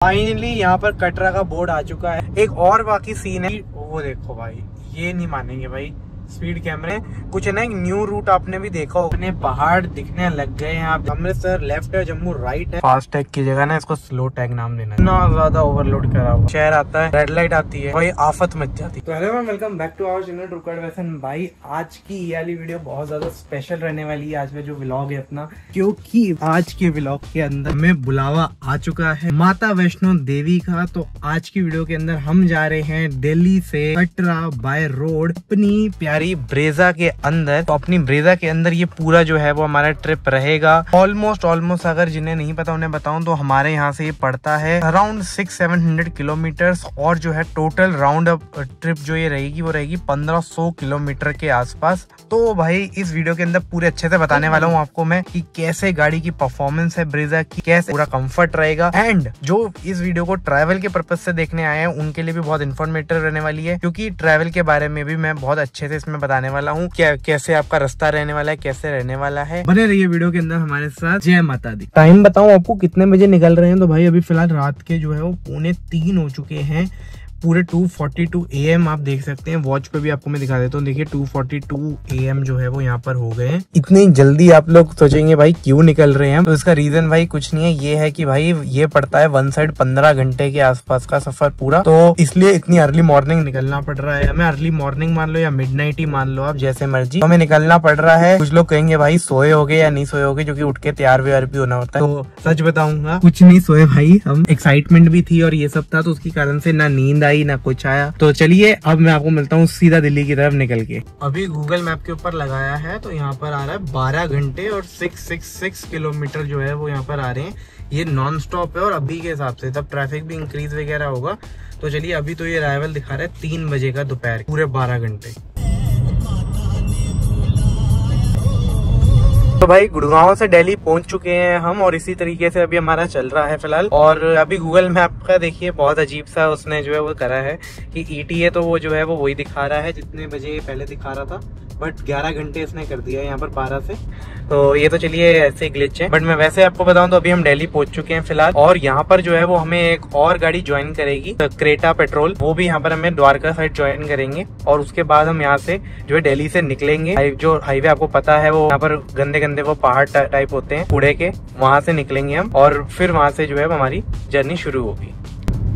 Finally यहाँ पर कटरा का बोर्ड आ चुका है। एक और बाकी सीन है, वो देखो भाई, ये नहीं मानेंगे भाई, स्पीड कैमरे कुछ है ना, एक न्यू रूट आपने भी देखा हो, अपने पहाड़ दिखने लग गए हैं। आप अमृतसर लेफ्ट है, जम्मू राइट है। फास्ट टैग की जगह ना इसको स्लो टैग नाम देना है। इतना ज्यादा ओवरलोड करा हुआ, शहर आता है, रेड लाइट आती है, भाई आफत मच जाती है। तो hello ma'am, welcome back to our channel रुकड़ वैसन। भाई आज की ये वाली वीडियो बहुत ज्यादा स्पेशल रहने वाली है। आज का जो व्लॉग है अपना, क्योंकि आज के व्लॉग के अंदर हमें बुलावा आ चुका है माता वैष्णो देवी का। तो आज की वीडियो के अंदर हम जा रहे हैं दिल्ली से कटरा बाय रोड अपनी प्यारी ब्रेजा के अंदर। तो अपनी ब्रेजा के अंदर ये पूरा जो है वो हमारा ट्रिप रहेगा। ऑलमोस्ट अगर जिन्हें नहीं पता उन्हें बताऊं तो हमारे यहाँ से ये पड़ता है अराउंड 600-700 किलोमीटर्स, और जो है टोटल राउंड अप ट्रिप जो ये रहेगी वो रहेगी 1500 किलोमीटर के आसपास। तो भाई इस वीडियो के अंदर पूरे अच्छे से बताने वाला हूँ आपको मैं कि कैसे गाड़ी की परफॉर्मेंस है ब्रेजा की, कैसे पूरा कंफर्ट रहेगा। एंड जो इस वीडियो को ट्रैवल के पर्पज से देखने आए हैं उनके लिए भी बहुत इन्फॉर्मेटिव रहने वाली है, क्योंकि ट्रैवल के बारे में भी मैं बहुत अच्छे से इसमें बताने वाला हूँ, कैसे आपका रास्ता रहने वाला है, कैसे रहने वाला है। बने रहिए वीडियो के अंदर हमारे साथ। जय माता दी। टाइम बताऊं आपको कितने बजे निकल रहे हैं, तो भाई अभी फिलहाल रात के जो है वो 2:45 हो चुके हैं। पूरे 2:42 AM आप देख सकते हैं। वॉच पे भी आपको मैं दिखा देता हूँ, देखिए 2:42 AM जो है वो यहाँ पर हो गए हैं। इतनी जल्दी आप लोग सोचेंगे भाई क्यों निकल रहे हैं, तो इसका रीजन भाई कुछ नहीं है, ये है कि भाई ये पड़ता है वन साइड 15 घंटे के आसपास का सफर पूरा, तो इसलिए इतनी अर्ली मॉर्निंग निकलना पड़ रहा है हमें। अर्ली मॉर्निंग मान लो या मिडनाइट ही मान लो, आप जैसे मर्जी, हमें निकलना पड़ रहा है। कुछ लोग कहेंगे भाई सोए होगे या नहीं सोए होगे, क्योंकि उठ के तैयार व्यार भी होना होता है। तो सच बताऊंगा कुछ नहीं सोए भाई, हम एक्साइटमेंट भी थी और ये सब था, तो उसके कारण से ना नींद आई ना कुछ आया। तो चलिए अब मैं आपको मिलता हूँ सीधा दिल्ली की तरफ निकल के। अभी गूगल मैप के ऊपर लगाया है तो यहाँ पर आ रहा है 12 घंटे और 666 किलोमीटर जो है वो यहाँ पर आ रहे हैं। ये नॉन स्टॉप है और अभी के हिसाब से तब ट्रैफिक भी इंक्रीज वगैरह होगा। तो चलिए अभी तो ये अराइवल दिखा रहा है 3 बजे का दोपहर, पूरे 12 घंटे। तो भाई गुड़गांव से दिल्ली पहुंच चुके हैं हम, और इसी तरीके से अभी हमारा चल रहा है फिलहाल। और अभी गूगल मैप का देखिए बहुत अजीब सा उसने जो है वो करा है कि ETA तो वो जो है वो वही दिखा रहा है जितने बजे पहले दिखा रहा था, बट 11 घंटे इसने कर दिया है यहाँ पर 12 से। तो ये तो चलिए ऐसे ग्लिच है, बट मैं वैसे आपको बताऊं तो अभी हम दिल्ली पहुंच चुके हैं फिलहाल। और यहाँ पर जो है वो हमें एक और गाड़ी ज्वाइन करेगी, क्रेटा पेट्रोल, वो भी यहाँ पर हमें द्वारका साइड ज्वाइन करेंगे। और उसके बाद हम यहाँ से जो है दिल्ली से निकलेंगे। जो हाईवे आपको पता है वो यहाँ पर गंदे गंदे वो पहाड़ टाइप होते हैं कूड़े के, वहां से निकलेंगे हम, और फिर वहां से जो है हमारी जर्नी शुरू होगी।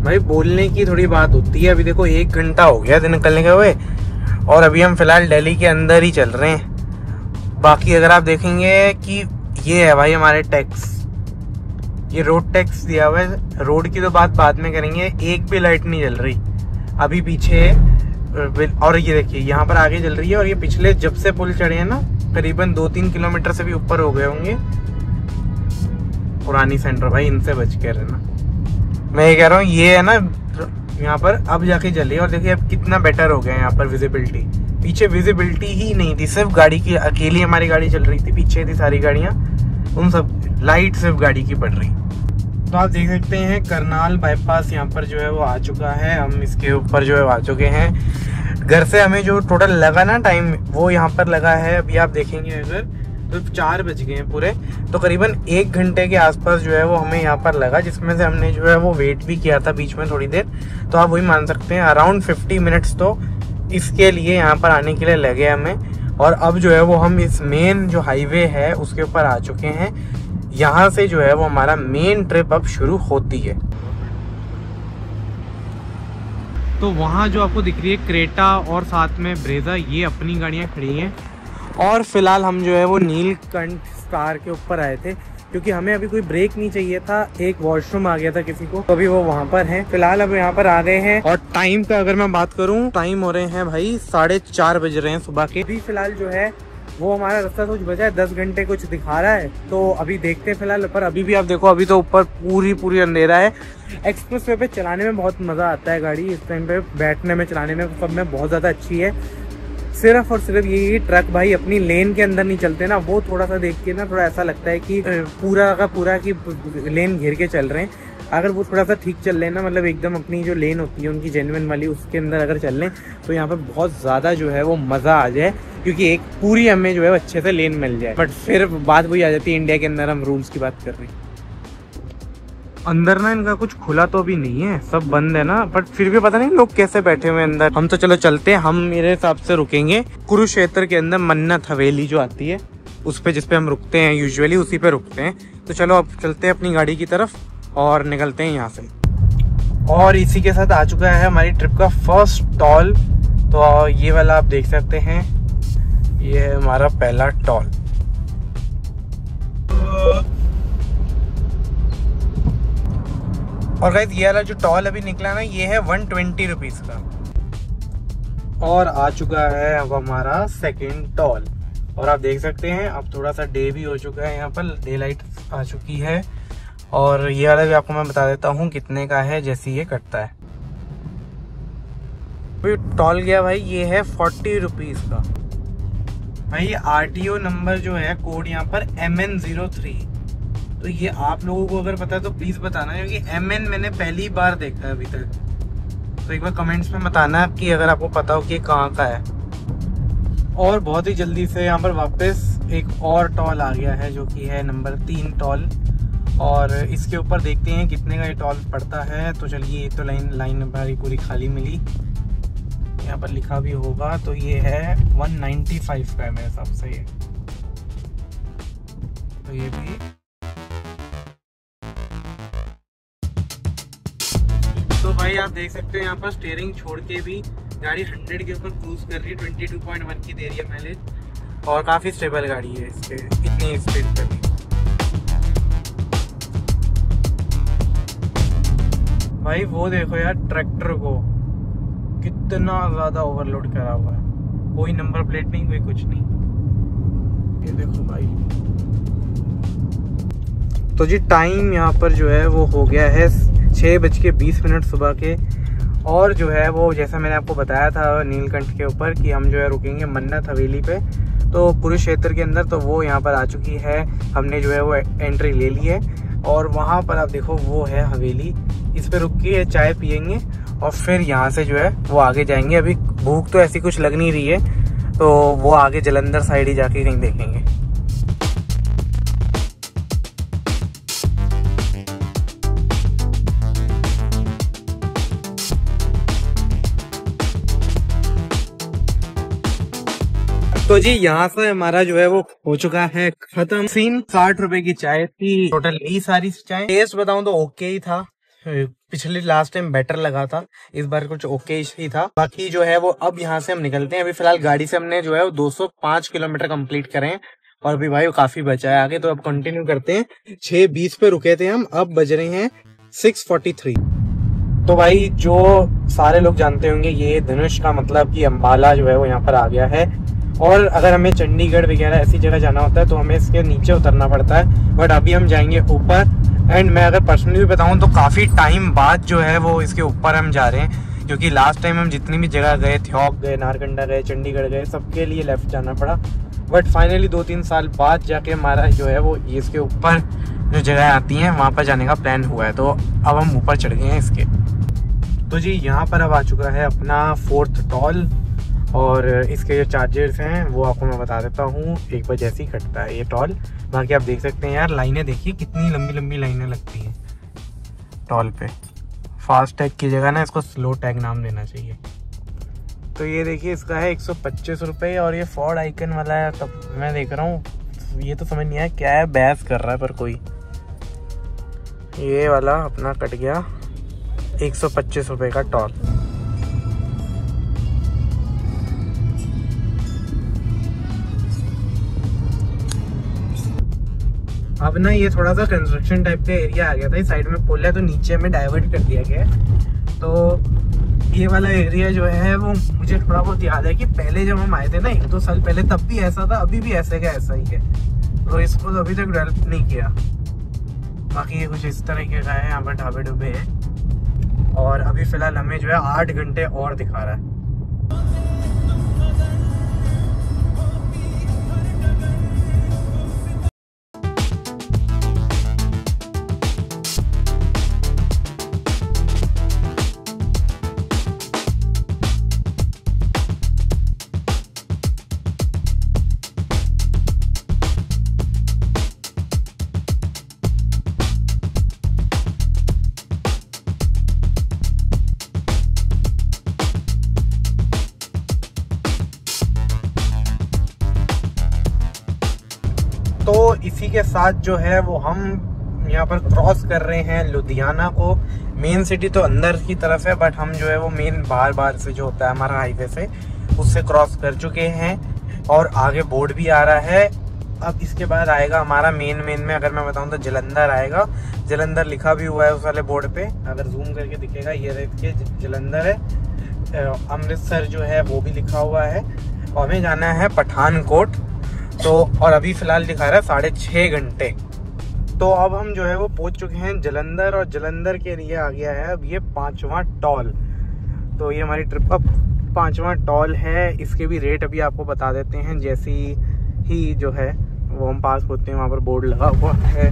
भाई बोलने की थोड़ी बात होती है। अभी देखो 1 घंटा हो गया निकलने के हुए, और अभी हम फिलहाल दिल्ली के अंदर ही चल रहे हैं। बाकी अगर आप देखेंगे कि ये है भाई हमारे टैक्स, ये रोड टैक्स दिया हुआ है। रोड की तो बात बाद में करेंगे, एक भी लाइट नहीं जल रही अभी पीछे। और ये देखिए यहाँ पर आगे जल रही है, और ये पिछले जब से पुल चढ़े हैं ना करीबन 2-3 किलोमीटर से भी ऊपर हो गए होंगे। पुरानी सेंटर भाई, इनसे बच के रहना। मैं ये कह रहा हूँ, ये है ना यहाँ पर अब जाके जली, और देखिए अब कितना बेटर हो गया यहाँ पर विजिबिलिटी। पीछे विजिबिलिटी ही नहीं थी, सिर्फ गाड़ी की अकेली हमारी गाड़ी चल रही थी, पीछे थी सारी गाड़ियाँ, उन सब लाइट सिर्फ गाड़ी की पड़ रही। तो आप देख सकते हैं करनाल बाईपास यहाँ पर जो है वो आ चुका है। हम इसके ऊपर जो है आ चुके हैं। घर से हमें जो टोटल लगा ना टाइम, वो यहाँ पर लगा है, अभी आप देखेंगे अगर तो 4 बज गए हैं पूरे। तो करीबन 1 घंटे के आसपास जो है वो हमें यहाँ पर लगा, जिसमें से हमने जो है वो वेट भी किया था बीच में थोड़ी देर। तो आप वही मान सकते हैं अराउंड 50 मिनट्स तो इसके लिए यहाँ पर आने के लिए लगे हमें। और अब जो है वो हम इस मेन जो हाईवे है उसके ऊपर आ चुके हैं। यहाँ से जो है वो हमारा मेन ट्रिप अब शुरू होती है। तो वहाँ जो आपको दिख रही है क्रेटा और साथ में ब्रेजा, ये अपनी गाड़ियाँ खड़ी हैं। और फिलहाल हम जो है वो नीलकंठ स्टार के ऊपर आए थे, क्योंकि हमें अभी कोई ब्रेक नहीं चाहिए था। एक वॉशरूम आ गया था किसी को, तो अभी वो वहाँ पर है। फिलहाल अब यहाँ पर आ गए हैं। और टाइम का अगर मैं बात करूँ, टाइम हो रहे हैं भाई 4:30 बज रहे हैं सुबह के। अभी फिलहाल जो है वो हमारा रास्ता कुछ बचा है, 10 घंटे कुछ दिखा रहा है। तो अभी देखते हैं फिलहाल। पर अभी भी आप देखो, अभी तो ऊपर पूरी अंधेरा है। एक्सप्रेस वे पे चलाने में बहुत मजा आता है गाड़ी, इस टाइम पे बैठने में, चलाने में, सब में बहुत ज्यादा अच्छी है। सिर्फ और सिर्फ ये ट्रक भाई अपनी लेन के अंदर नहीं चलते ना, वो थोड़ा सा देख के ना थोड़ा ऐसा लगता है कि पूरा का पूरा की लेन घेर के चल रहे हैं। अगर वो थोड़ा सा ठीक चल रहे हैं ना, मतलब एकदम अपनी जो लेन होती है उनकी जेन्युइन वाली, उसके अंदर अगर चल लें तो यहाँ पर बहुत ज़्यादा जो है वो मज़ा आ जाए, क्योंकि एक पूरी हमें जो है अच्छे से लेन मिल जाए। बट फिर बात वही आ जाती है, इंडिया के अंदर हम रूल्स की बात कर रहे हैं। अंदर ना इनका कुछ खुला तो अभी नहीं है, सब बंद है ना, बट फिर भी पता नहीं लोग कैसे बैठे हुए अंदर। हम तो चलो चलते हैं, हम मेरे हिसाब से रुकेंगे कुरुक्षेत्र के अंदर मन्नत हवेली जो आती है उस पे, जिसपे हम रुकते हैं यूजुअली, उसी पे रुकते हैं। तो चलो अब चलते हैं अपनी गाड़ी की तरफ और निकलते हैं यहाँ से। और इसी के साथ आ चुका है हमारी ट्रिप का फर्स्ट टॉल। तो ये वाला आप देख सकते हैं, ये है हमारा पहला टॉल। और गाइस ये वाला जो टॉल अभी निकला ना, ये है 120 रुपीज का। और आ चुका है अब हमारा सेकेंड टॉल। और आप देख सकते हैं अब थोड़ा सा डे भी हो चुका है, यहाँ पर डे लाइट आ चुकी है। और ये वाला भी आपको मैं बता देता हूँ कितने का है जैसे ये कटता है। टॉल गया भाई, ये है 40 रुपीज का। भाई RTO नंबर जो है कोड यहाँ पर MN03। तो ये आप लोगों को अगर पता है तो प्लीज बताना, क्योंकि MN मैंने पहली बार देखा है अभी तक। तो एक बार कमेंट्स में बताना कि अगर आपको पता हो कि कहाँ का है। और बहुत ही जल्दी से यहाँ पर वापस एक और टॉल आ गया है जो कि है नंबर 3 टॉल। और इसके ऊपर देखते हैं कितने का ये टॉल पड़ता है। तो चलिए, तो लाइन हमारी पूरी खाली मिली, यहाँ पर लिखा भी होगा। तो ये है 195 का है मेरे हिसाब से ये। तो ये भी तो भाई आप देख सकते हो यहाँ पर स्टीयरिंग छोड़ के भी गाड़ी 100 के ऊपर क्रूज कर रही है। 22.1 की दे रही है माइलेज और काफी स्टेबल गाड़ी है इसके इतनी स्पीड पे भी। भाई वो देखो यार, ट्रैक्टर को कितना ज्यादा ओवरलोड करा हुआ है, कोई नंबर प्लेट नहीं, कोई कुछ नहीं। ये देखो भाई। तो जी टाइम यहाँ पर जो है वो हो गया है 6:20 सुबह के। और जो है वो जैसा मैंने आपको बताया था नीलकंठ के ऊपर कि हम जो है रुकेंगे मन्नत हवेली पे, तो कुरुक्षेत्र के अंदर। तो वो यहाँ पर आ चुकी है, हमने जो है वो एंट्री ले ली है। और वहाँ पर आप देखो वो है हवेली, इस पे रुक के चाय पियेंगे और फिर यहाँ से जो है वो आगे जाएंगे। अभी भूख तो ऐसी कुछ लग नहीं रही है, तो वो आगे जलंधर साइड ही जाके कहीं देखेंगे। तो जी यहाँ से हमारा जो है वो हो चुका है खत्म सीन। 60 रुपए की चाय थी टोटल, यही सारी चाय। टेस्ट बताऊं तो ओके ही था, पिछले लास्ट टाइम बेटर लगा था, इस बार कुछ ओके ही था। बाकी जो है वो अब यहाँ से हम निकलते हैं। अभी फिलहाल गाड़ी से हमने जो है वो 205 किलोमीटर कंप्लीट करें हैं और अभी भाई काफी बचा है आगे, तो अब कंटिन्यू करते हैं। 6:20 पे रुके थे हम, अब बज रहे हैं 6:43। तो भाई जो सारे लोग जानते होंगे, ये धनुष का मतलब कि अम्बाला जो है वो यहाँ पर आ गया है। और अगर हमें चंडीगढ़ वगैरह ऐसी जगह जाना होता है तो हमें इसके नीचे उतरना पड़ता है, बट अभी हम जाएंगे ऊपर। एंड मैं अगर पर्सनली भी बताऊं तो काफ़ी टाइम बाद जो है वो इसके ऊपर हम जा रहे हैं, क्योंकि लास्ट टाइम हम जितनी भी जगह गए, थ्योक गए, नारकंडा गए, चंडीगढ़ गए, सबके लिए लेफ्ट जाना पड़ा। बट फाइनली 2-3 साल बाद जाके हमारा जो है वो इसके ऊपर जो जगह आती हैं वहाँ पर जाने का प्लान हुआ है। तो अब हम ऊपर चढ़ गए हैं इसके। तो जी यहाँ पर अब आ चुका है अपना 4th टॉल। और इसके जो चार्जेस हैं वो आपको मैं बता देता हूँ एक बार जैसे ही कटता है ये टॉल। बाकी आप देख सकते हैं यार, लाइनें देखिए कितनी लंबी लंबी लाइनें लगती हैं टॉल पे। फास्ट टैग की जगह ना इसको स्लो टैग नाम देना चाहिए। तो ये देखिए इसका है 125 रुपये। और ये फॉर्ड आइकन वाला है, तब मैं देख रहा हूँ, ये तो समझ नहीं आया क्या है, बहस कर रहा है पर कोई। ये वाला अपना कट गया 125 रुपये का टॉल। अब ना ये थोड़ा सा कंस्ट्रक्शन टाइप का एरिया आ गया था, इस साइड में पुल है तो नीचे में डाइवर्ट कर दिया गया है। तो ये वाला एरिया जो है वो मुझे थोड़ा बहुत याद है कि पहले जब हम आए थे ना 1-2 साल पहले, तब भी ऐसा था, अभी भी ऐसे का ऐसा ही है। तो इसको तो अभी तक डेवलप नहीं किया। बाकी ये कुछ इस तरीके का है, यहाँ पर ढाबे डुबे हैं। और अभी फिलहाल हमें जो है 8 घंटे और दिखा रहा है। तो इसी के साथ जो है वो हम यहाँ पर क्रॉस कर रहे हैं लुधियाना को। मेन सिटी तो अंदर की तरफ है, बट हम जो है वो मेन बाहर से जो होता है हमारा हाईवे से, उससे क्रॉस कर चुके हैं और आगे बोर्ड भी आ रहा है। अब इसके बाद आएगा हमारा मेन में अगर मैं बताऊं तो जलंधर आएगा। जलंधर लिखा भी हुआ है उस वाले बोर्ड पे, अगर जूम करके दिखेगा, ये देखिए जलंधर है। अमृतसर जो है वो भी लिखा हुआ है और हमें जाना है पठानकोट। तो और अभी फिलहाल दिखा रहा है 6.5 घंटे। तो अब हम जो है वो पहुंच चुके हैं जलंधर और जलंधर के लिए आ गया है अब ये 5वां टॉल। तो ये हमारी ट्रिप का 5वां टॉल है। इसके भी रेट अभी आपको बता देते हैं। जैसी ही जो है वो हम पास होते हैं वहाँ पर बोर्ड लगा हुआ है।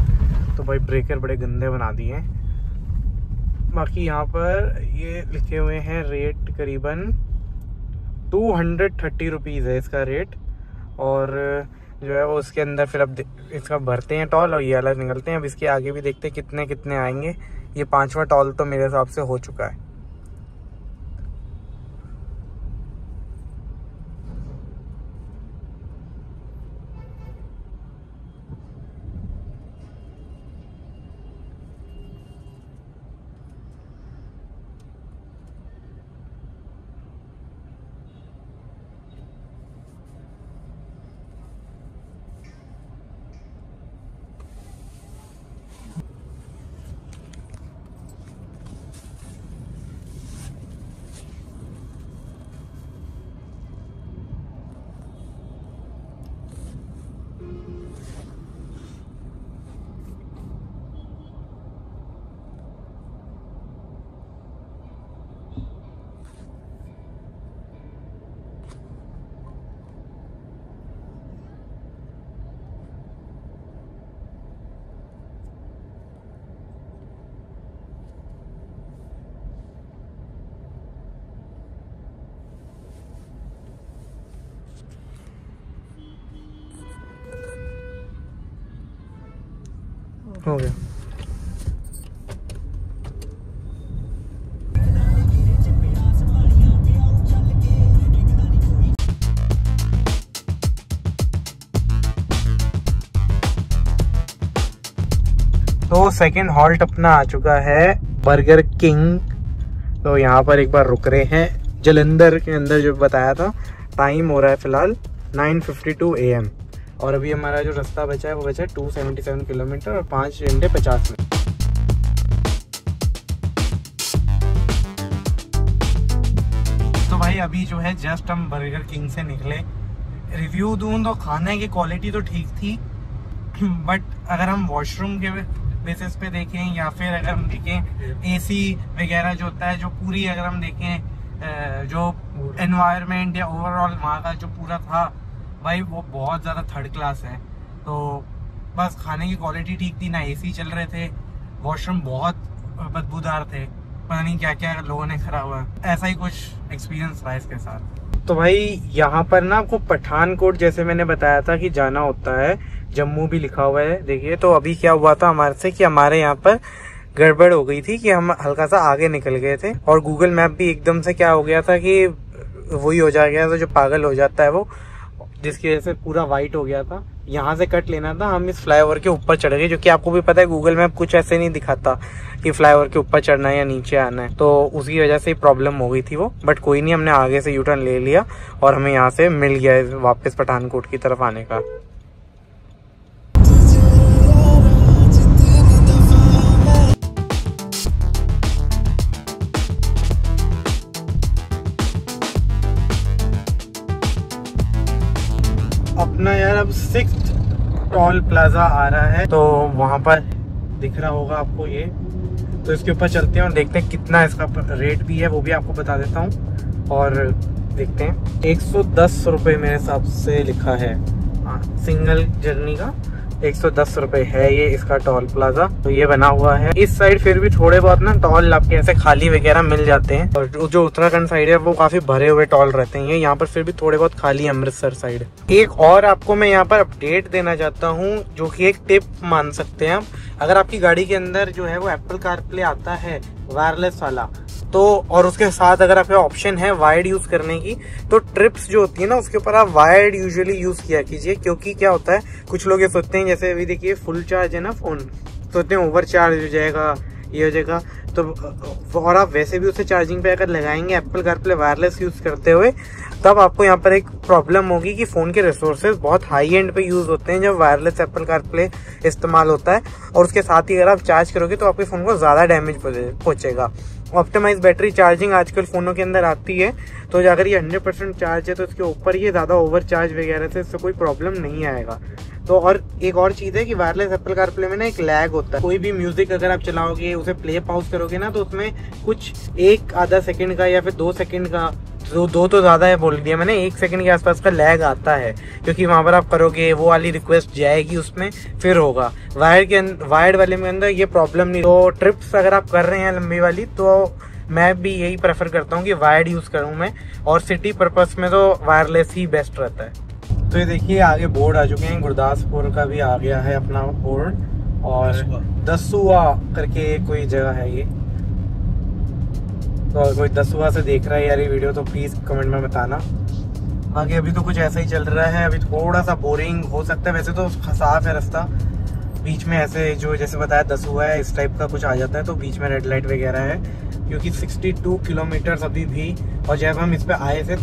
तो भाई ब्रेकर बड़े गंदे बना दिए हैं। बाकी यहाँ पर ये लिखे हुए हैं रेट करीबन 230 रुपीज़ है इसका रेट। और जो है वो उसके अंदर फिर अब इसका भरते हैं टॉल और ये अलग निकलते हैं। अब इसके आगे भी देखते हैं कितने आएंगे। ये 5वां टॉल तो मेरे हिसाब से हो चुका है। हो गया। तो सेकंड हॉल्ट अपना आ चुका है बर्गर किंग। तो यहाँ पर एक बार रुक रहे हैं। जलंधर के अंदर जो बताया था, टाइम हो रहा है फिलहाल 9:52 AM और अभी हमारा जो रास्ता बचा है वो बचा है 277 किलोमीटर और 5 घंटे 50 मिनट। तो भाई अभी जो है जस्ट हम बर्गर किंग से निकले। रिव्यू दूं तो खाने की क्वालिटी तो ठीक थी, बट अगर हम वॉशरूम के बेसिस पे देखें या फिर अगर हम देखें एसी वगैरह जो होता है, जो पूरी अगर हम देखें जो एनवायरनमेंट या ओवरऑल वहाँ का जो पूरा था भाई, वो बहुत ज़्यादा थर्ड क्लास है। तो बस खाने की क्वालिटी ठीक थी, ना एसी चल रहे थे, वॉशरूम बहुत बदबूदार थे, पता नहीं क्या क्या लोगों ने करा हुआ। ऐसा ही कुछ एक्सपीरियंस रहा इसके साथ। तो भाई यहाँ पर ना आपको पठानकोट जैसे मैंने बताया था कि जाना होता है, जम्मू भी लिखा हुआ है देखिए। तो अभी क्या हुआ था हमारे से कि हमारे यहाँ पर गड़बड़ हो गई थी कि हम हल्का सा आगे निकल गए थे और गूगल मैप भी एकदम से क्या हो गया था कि वही हो जा गया था जो पागल हो जाता है वो, जिसकी वजह से पूरा वाइट हो गया था। यहाँ से कट लेना था, हम इस फ्लाईओवर के ऊपर चढ़ गए, जो कि आपको भी पता है गूगल मैप कुछ ऐसे नहीं दिखाता कि फ्लाईओवर के ऊपर चढ़ना है या नीचे आना है। तो उसकी वजह से प्रॉब्लम हो गई थी वो, बट कोई नहीं, हमने आगे से यूटर्न ले लिया और हमें यहाँ से मिल गया वापस पठानकोट की तरफ आने का। अपना यार अब 6th टॉल प्लाजा आ रहा है, तो वहां पर दिख रहा होगा आपको ये। तो इसके ऊपर चलते हैं और देखते हैं कितना इसका रेट भी है, वो भी आपको बता देता हूँ। और देखते हैं 110 रुपये मेरे हिसाब से लिखा है, सिंगल जर्नी का 110 रुपये है ये इसका टॉल प्लाजा। तो ये बना हुआ है इस साइड, फिर भी थोड़े बहुत ना टॉल आपके ऐसे खाली वगैरह मिल जाते हैं, और जो उत्तराखंड साइड है वो काफी भरे हुए टॉल रहते हैं। यहाँ पर फिर भी थोड़े बहुत खाली अमृतसर साइड। एक और आपको मैं यहाँ पर अपडेट देना चाहता हूँ, जो कि एक टिप मान सकते हैं आप। अगर आपकी गाड़ी के अंदर जो है वो एप्पल कारप्ले आता है वायरलेस वाला। तो और उसके साथ अगर आपके ऑप्शन है वायर्ड यूज करने की, तो ट्रिप्स जो होती है ना उसके ऊपर आप वायर्ड यूजुअली यूज किया कीजिए। क्योंकि क्या होता है, कुछ लोग ये सोचते हैं, जैसे अभी देखिए फुल चार्ज है ना फोन, सोचते हैं ओवर चार्ज हो जाएगा, ये हो जाएगा। तो और आप वैसे भी उसे चार्जिंग पे अगर लगाएंगे एप्पल कारप्ले वायरलेस यूज करते हुए, तब आपको यहाँ पर एक प्रॉब्लम होगी कि फोन के रिसोर्सेज बहुत हाई एंड पे यूज होते हैं जब वायरलेस एप्पल कारप्ले इस्तेमाल होता है। और उसके साथ ही अगर आप चार्ज करोगे तो आपके फोन को ज्यादा डैमेज पहुंचेगा। ऑप्टिमाइज बैटरी चार्जिंग आजकल फोनों के अंदर आती है, तो अगर ये 100% चार्ज है तो इसके ऊपर ये ज्यादा ओवर चार्ज वगैरह से इससे कोई प्रॉब्लम नहीं आएगा। तो और एक और चीज है कि वायरलेस एप्पल कारप्ले में ना एक लैग होता है। कोई भी म्यूजिक अगर आप चलाओगे, उसे प्ले पॉज करोगे ना, तो उसमें कुछ एक आधा सेकंड का या फिर 2 सेकंड का, दो तो ज्यादा है बोल दिया मैंने, 1 सेकंड के आसपास का लैग आता है। क्योंकि वहां पर आप करोगे वो वाली रिक्वेस्ट जाएगी उसमें, फिर होगा। वायर्ड वाले में अंदर ये प्रॉब्लम नहीं। तो ट्रिप्स अगर आप कर रहे हैं लंबी वाली, तो मैं भी यही प्रेफर करता हूँ कि वायर्ड यूज करूँ मैं, और सिटी पर्पस में तो वायरलेस ही बेस्ट रहता है। तो ये देखिए आगे बोर्ड आ चुके हैं, गुरदासपुर का भी आ गया है अपना बोर्ड, और दसुआ करके कोई जगह है ये। तो कोई दसुआ से देख रहा है यार ये वीडियो तो प्लीज कमेंट में बताना। बाकी अभी तो कुछ ऐसा ही चल रहा है, अभी थोड़ा सा बोरिंग हो सकता है, वैसे तो साफ है रास्ता। बीच में ऐसे जो जैसे बताया दसुआ है इस टाइप का कुछ आ जाता है, तो बीच में रेड लाइट वगैरह है। क्योंकि 62 किलोमीटर अभी भी, और जब हम इस पे आए थे,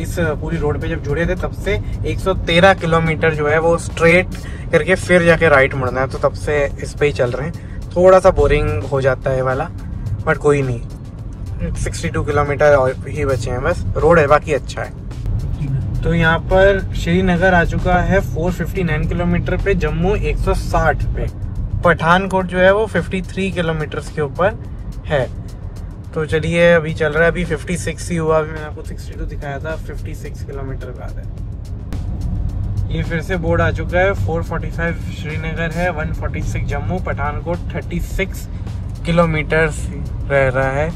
इस पूरी रोड पे जब जुड़े थे, तब से 113 किलोमीटर जो है वो स्ट्रेट करके फिर जाके राइट मुड़ना है। तो तब से इस पे ही चल रहे हैं। थोड़ा सा बोरिंग हो जाता है वाला, बट कोई नहीं, 62 किलोमीटर और ही बचे हैं बस। रोड है बाकी अच्छा है। तो यहाँ पर श्रीनगर आ चुका है 459 किलोमीटर पे, जम्मू 160 पे, पठानकोट जो है वो 53 किलोमीटर के ऊपर है। तो चलिए अभी चल रहा है, अभी 56 ही हुआ, अभी मैंने आपको 62 दिखाया था, 56 किलोमीटर बाद है। ये फिर से बोर्ड आ चुका है, 445 श्रीनगर है, 146 जम्मू, पठानकोट 36 किलोमीटर रह रहा है।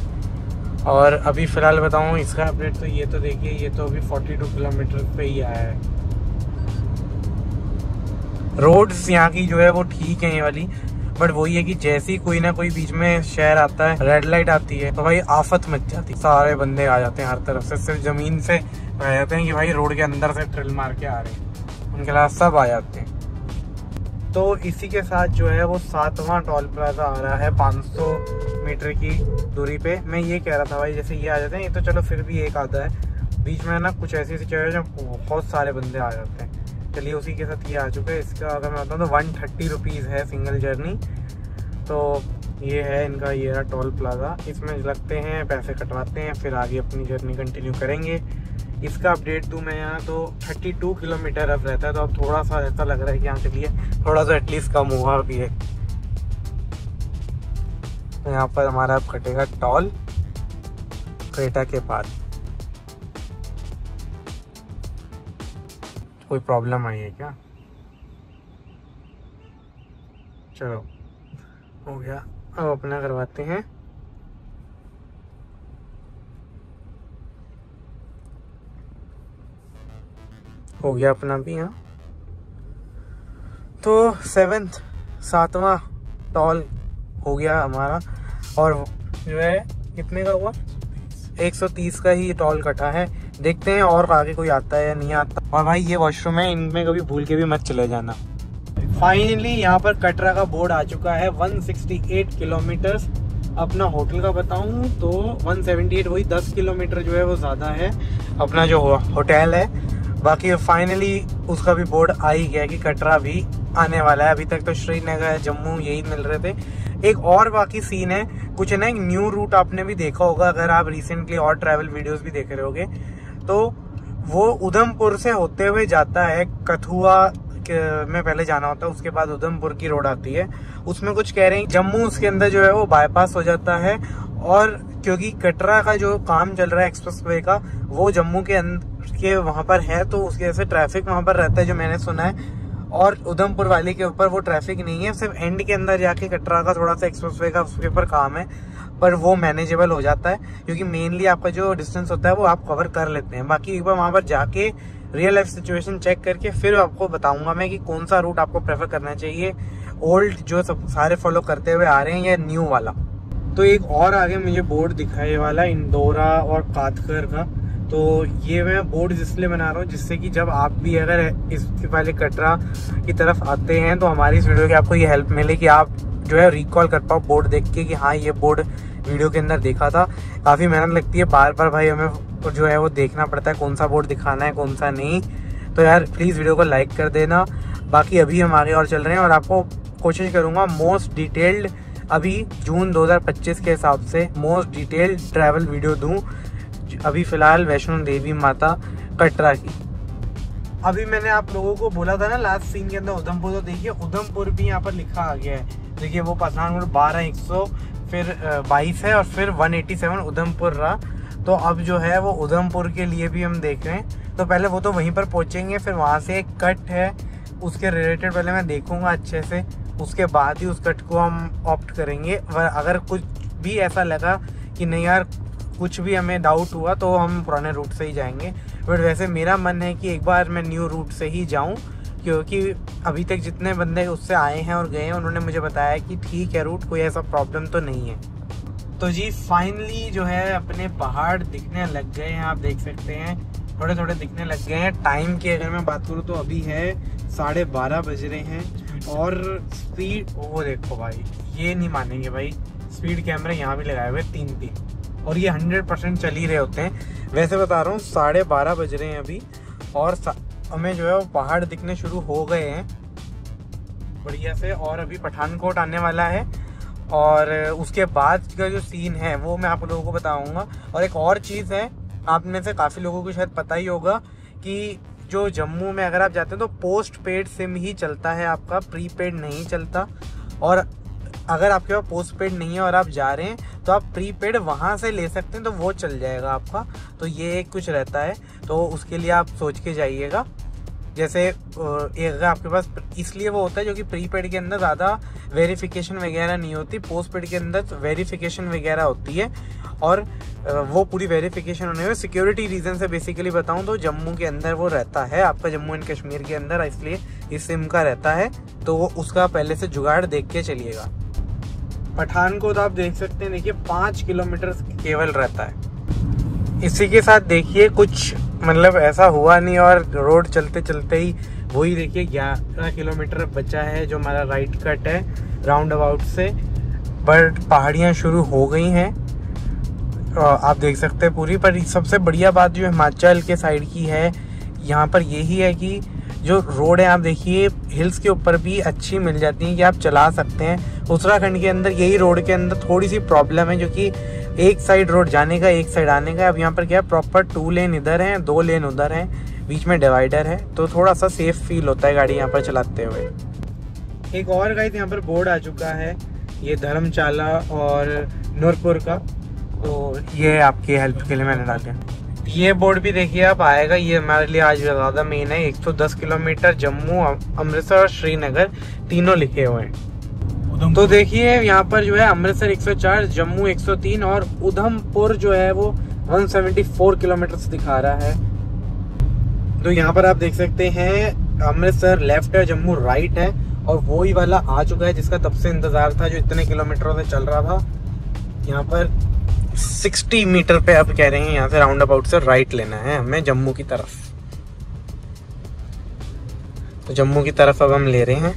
और अभी फिलहाल बताऊं इसका अपडेट, तो ये तो देखिए ये तो अभी 42 किलोमीटर पे ही आया है। रोड्स यहाँ की जो है वो ठीक है ये वाली, बट वही है कि जैसे ही कोई ना कोई बीच में शहर आता है, रेड लाइट आती है, तो भाई आफत मच जाती है। सारे बंदे आ जाते हैं हर तरफ से, सिर्फ जमीन से आ जाते हैं कि भाई रोड के अंदर से ड्रिल मार के आ रहे हैं, उनके अलावा सब आ जाते हैं। तो इसी के साथ जो है वो 7वां टोल प्लाजा आ रहा है 500 मीटर की दूरी पे। मैं ये कह रहा था भाई जैसे ये आ जाते हैं, ये तो चलो फिर भी एक आधा है, बीच में ना कुछ ऐसी जगह है जहाँ बहुत सारे बंदे आ जाते हैं। चलिए उसी के साथ ये आ चुका है। इसका अगर मैं बताऊँ तो 130 रुपीज़ है सिंगल जर्नी। तो ये है इनका, ये रहा टोल प्लाजा, इसमें लगते हैं, पैसे कटवाते हैं, फिर आगे अपनी जर्नी कंटिन्यू करेंगे। इसका अपडेट दूँ मैं यहाँ, तो 32 किलोमीटर अब रहता है, तो अब थोड़ा सा ऐसा लग रहा है कि यहाँ चलिए थोड़ा सा एटलीस्ट कम हुआ भी है। तो यहाँ पर हमारा अब कटेगा टोल क्रेटा के बाद। कोई प्रॉब्लम आई है क्या? चलो हो गया, अब अपना करवाते हैं। हो गया अपना भी यहाँ। तो 7वां टॉल हो गया हमारा, और जो है कितने का हुआ, 130 का ही टॉल कटा है। देखते हैं और आगे कोई आता है या नहीं आता। और भाई ये वॉशरूम है, इनमें कभी भूल के भी मत चले जाना। फाइनली यहाँ पर कटरा का बोर्ड आ चुका है, 168 किलोमीटर। अपना होटल का बताऊं तो 178, वही 10 किलोमीटर जो है वो ज़्यादा है अपना जो होटल है। बाकी फाइनली उसका भी बोर्ड आ ही गया कि कटरा भी आने वाला है। अभी तक तो श्रीनगर जम्मू यही मिल रहे थे। एक और बाकी सीन है, कुछ है ना, एक न्यू रूट आपने भी देखा होगा अगर आप रिसेंटली और ट्रैवल वीडियोस भी देख रहे होगे, तो वो उधमपुर से होते हुए जाता है, कथुआ में पहले जाना होता है, उसके बाद उधमपुर की रोड आती है। उसमें कुछ कह रहे हैं जम्मू उसके अंदर जो है वो बाईपास हो जाता है, और क्योंकि कटरा का जो काम चल रहा है एक्सप्रेसवे का, वो जम्मू के वहां पर है, तो उसकी वजह से ट्रैफिक वहां पर रहता है जो मैंने सुना है। और उधमपुर वाले के ऊपर वो ट्रैफिक नहीं है, सिर्फ एंड के अंदर जाके कटरा का थोड़ा सा एक्सप्रेसवे का उसके ऊपर काम है, पर वो मैनेजेबल हो जाता है क्योंकि मेनली आपका जो डिस्टेंस होता है वो आप कवर कर लेते हैं। बाकी एक बार वहां पर जाके रियल लाइफ सिचुएशन चेक करके फिर आपको बताऊंगा मैं कि कौन सा रूट आपको प्रेफर करना चाहिए, ओल्ड जो सब सारे फॉलो करते हुए आ रहे हैं या न्यू वाला। तो एक और आगे मुझे बोर्ड दिखा है वाला इंदौरा और कातकर का। तो ये मैं बोर्ड इसलिए बना रहा हूँ जिससे कि जब आप भी अगर इसके वाले कटरा की तरफ आते हैं तो हमारी इस वीडियो की आपको ये हेल्प मिले कि आप जो है रिकॉल कर पाओ बोर्ड देख के कि हाँ ये बोर्ड वीडियो के अंदर देखा था। काफ़ी मेहनत लगती है, बार बार भाई हमें जो है वो देखना पड़ता है कौन सा बोर्ड दिखाना है कौन सा नहीं। तो यार प्लीज़ वीडियो को लाइक कर देना। बाकी अभी हम आगे और चल रहे हैं और आपको कोशिश करूँगा मोस्ट डिटेल्ड अभी जून 2025 के हिसाब से मोस्ट डिटेल्ड ट्रैवल वीडियो दूँ अभी फ़िलहाल वैष्णो देवी माता कटरा की। अभी मैंने आप लोगों को बोला था ना लास्ट सीन के अंदर उधमपुर, तो देखिए उधमपुर भी यहाँ पर लिखा आ गया है। देखिए वो पठानकोट 12-100 फिर 22 है और फिर 187 उधमपुर रहा। तो अब जो है वो उधमपुर के लिए भी हम देख रहे हैं। तो पहले वो तो वहीं पर पहुँचेंगे, फिर वहाँ से एक कट है उसके रिलेटेड पहले मैं देखूँगा अच्छे से, उसके बाद ही उस कट को हम ऑप्ट करेंगे। अगर कुछ भी ऐसा लगा कि नहीं यार कुछ भी हमें डाउट हुआ तो हम पुराने रूट से ही जाएंगे। बट वैसे मेरा मन है कि एक बार मैं न्यू रूट से ही जाऊं, क्योंकि अभी तक जितने बंदे उससे आए हैं और गए हैं उन्होंने मुझे बताया कि ठीक है रूट, कोई ऐसा प्रॉब्लम तो नहीं है। तो जी फाइनली जो है अपने पहाड़ दिखने लग गए हैं, आप देख सकते हैं थोड़े थोड़े दिखने लग गए हैं। टाइम की अगर मैं बात करूँ तो अभी है 12:30 बज रहे हैं और स्पीड वो देखो भाई, ये नहीं मानेंगे भाई, स्पीड कैमरे यहाँ भी लगाए हुए 3 और ये 100% चल ही रहे होते हैं। वैसे बता रहा हूँ 12:30 बज रहे हैं अभी और हमें जो है वो पहाड़ दिखने शुरू हो गए हैं बढ़िया से। और अभी पठानकोट आने वाला है और उसके बाद का जो सीन है वो मैं आप लोगों को बताऊंगा। और एक और चीज़ है, आप में से काफ़ी लोगों को शायद पता ही होगा कि जो जम्मू में अगर आप जाते हैं तो पोस्ट पेड सिम ही चलता है आपका, प्रीपेड नहीं चलता। और अगर आपके पास पोस्ट पेड नहीं है और आप जा रहे हैं तो आप प्रीपेड वहाँ से ले सकते हैं, तो वो चल जाएगा आपका। तो ये कुछ रहता है, तो उसके लिए आप सोच के जाइएगा। जैसे अगर आपके पास इसलिए वो होता है जो कि प्रीपेड के अंदर ज़्यादा वेरिफिकेशन वगैरह नहीं होती, पोस्ट पेड के अंदर वेरिफिकेशन वगैरह होती है। और वो पूरी वेरिफिकेशन होने में सिक्योरिटी रीज़न से बेसिकली बताऊं तो जम्मू के अंदर वो रहता है आपका, जम्मू एंड कश्मीर के अंदर, इसलिए इस सिम का रहता है। तो वो उसका पहले से जुगाड़ देख के चलिएगा। पठानकोट आप देख सकते हैं, देखिए 5 किलोमीटर केवल रहता है। इसी के साथ देखिए कुछ मतलब ऐसा हुआ नहीं और रोड चलते चलते ही वही देखिए 11 किलोमीटर बचा है जो हमारा राइट कट है राउंड अबाउट से। बट पहाड़ियाँ शुरू हो गई हैं आप देख सकते हैं पूरी। पर सबसे बढ़िया बात जो हिमाचल के साइड की है यहाँ पर यही है कि जो रोड है आप देखिए हिल्स के ऊपर भी अच्छी मिल जाती है कि आप चला सकते हैं। उत्तराखंड के अंदर यही रोड के अंदर थोड़ी सी प्रॉब्लम है जो कि एक साइड रोड जाने का एक साइड आने का। अब यहाँ पर क्या प्रॉपर 2 लेन इधर हैं 2 लेन उधर हैं, बीच में डिवाइडर है, तो थोड़ा सा सेफ फील होता है गाड़ी यहाँ पर चलाते हुए। एक और गाइस यहाँ पर बोर्ड आ चुका है, ये धर्मशाला और नूरपुर का, तो ये आपकी हेल्प के लिए मैंने डाला। ये बोर्ड भी देखिए आप आएगा, ये हमारे लिए आज ज़्यादा मेन है। 110 किलोमीटर जम्मू अमृतसर और श्रीनगर तीनों लिखे हुए हैं। तो देखिए यहाँ पर जो है अमृतसर 104, जम्मू 103 और उधमपुर जो है वो 174 किलोमीटर दिखा रहा है। तो यहाँ पर आप देख सकते हैं अमृतसर लेफ्ट है, जम्मू राइट है और वो ही वाला आ चुका है जिसका तब से इंतजार था, जो इतने किलोमीटरों से चल रहा था। यहाँ पर 60 मीटर पे अब कह रहे हैं यहाँ से राउंड अबाउट से राइट लेना है हमें जम्मू की तरफ। तो जम्मू की तरफ अब हम ले रहे हैं।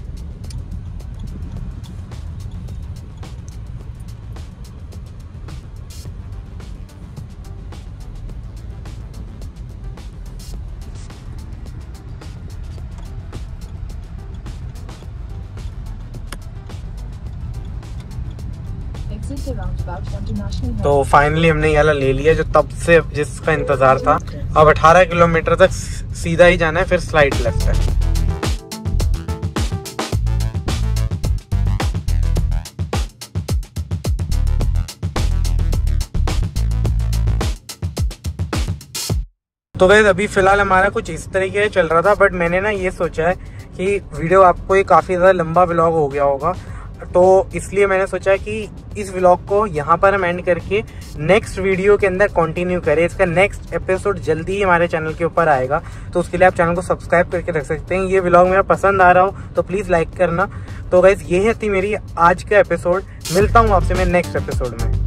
तो फाइनली हमने ये वाला ले लिया जो तब से जिसका इंतजार था। अब 18 किलोमीटर तक सीधा ही जाना है, फिर स्लाइड लेफ्ट है। तो गाइस अभी फिलहाल हमारा कुछ इस तरीके से चल रहा था, बट मैंने ना ये सोचा है कि वीडियो आपको ये काफ़ी ज़्यादा लंबा व्लॉग हो गया होगा, तो इसलिए मैंने सोचा कि इस व्लॉग को यहाँ पर हम एंड करके नेक्स्ट वीडियो के अंदर कंटिन्यू करें। इसका नेक्स्ट एपिसोड जल्दी ही हमारे चैनल के ऊपर आएगा, तो उसके लिए आप चैनल को सब्सक्राइब करके रख सकते हैं। ये व्लॉग मेरा पसंद आ रहा हो तो प्लीज़ लाइक करना। तो गाइस ये थी मेरी आज का एपिसोड। मिलता हूँ आपसे मैं नेक्स्ट एपिसोड में।